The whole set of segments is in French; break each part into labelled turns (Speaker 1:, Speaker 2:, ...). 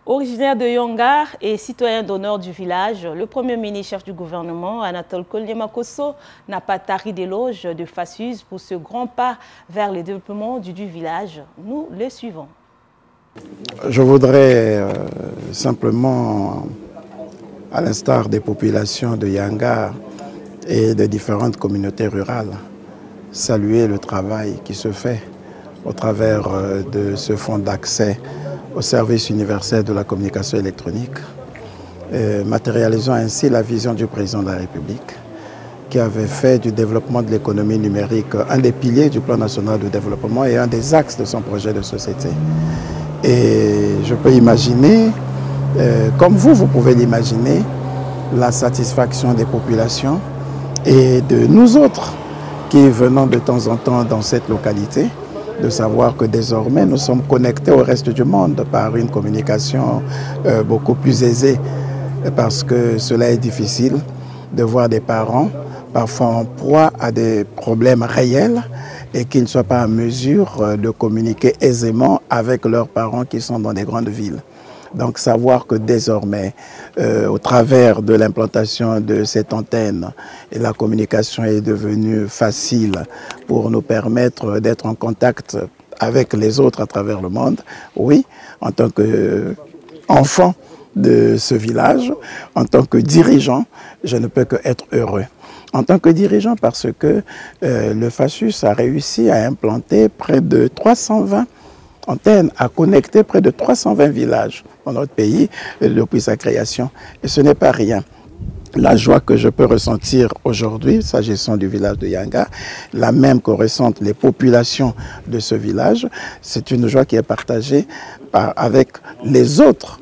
Speaker 1: Originaire de Yongar et citoyen d'honneur du village, le Premier ministre chef du gouvernement, Anatole Kolyemakosso, n'a pas tari d'éloges de Fassus pour ce grand pas vers le développement du village. Nous le suivons.
Speaker 2: Je voudrais simplement, à l'instar des populations de Yongar et de différentes communautés rurales, saluer le travail qui se fait au travers de ce fonds d'accès au service universel de la communication électronique, matérialisant ainsi la vision du président de la République qui avait fait du développement de l'économie numérique un des piliers du plan national de développement et un des axes de son projet de société. Et je peux imaginer, comme vous pouvez l'imaginer, la satisfaction des populations et de nous autres qui venons de temps en temps dans cette localité, de savoir que désormais nous sommes connectés au reste du monde par une communication beaucoup plus aisée, parce que cela est difficile de voir des parents parfois en proie à des problèmes réels et qu'ils ne soient pas en mesure de communiquer aisément avec leurs parents qui sont dans des grandes villes. Donc savoir que désormais, au travers de l'implantation de cette antenne, la communication est devenue facile pour nous permettre d'être en contact avec les autres à travers le monde. Oui, en tant qu'enfant de ce village, en tant que dirigeant, je ne peux qu'être heureux. En tant que dirigeant parce que le Fassus a réussi à implanter près de 320 antennes, à connecter près de 320 villages dans notre pays depuis sa création. Et ce n'est pas rien. La joie que je peux ressentir aujourd'hui, s'agissant du village de Yongar, la même que ressentent les populations de ce village, c'est une joie qui est partagée avec les autres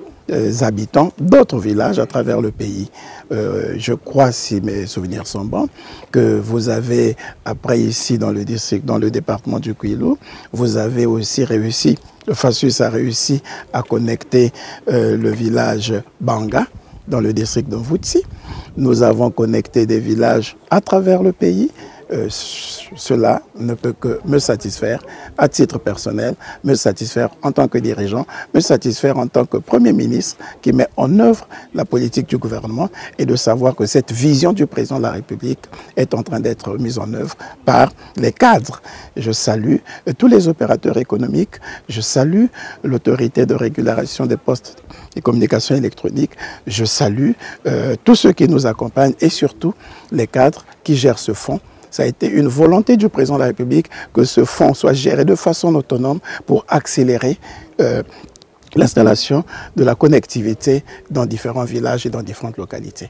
Speaker 2: habitants d'autres villages à travers le pays. Je crois, si mes souvenirs sont bons, que vous avez, après ici dans le district, dans le département du Kwilu, vous avez aussi réussi, le Fassus a réussi à connecter le village Banga dans le district de Mvutsi. Nous avons connecté des villages à travers le pays. Cela ne peut que me satisfaire à titre personnel, me satisfaire en tant que dirigeant, me satisfaire en tant que Premier ministre qui met en œuvre la politique du gouvernement et de savoir que cette vision du président de la République est en train d'être mise en œuvre par les cadres. Je salue tous les opérateurs économiques, je salue l'autorité de régulation des postes et communications électroniques, je salue tous ceux qui nous accompagnent et surtout les cadres qui gèrent ce fonds. Ça a été une volonté du président de la République que ce fonds soit géré de façon autonome pour accélérer l'installation de la connectivité dans différents villages et dans différentes localités.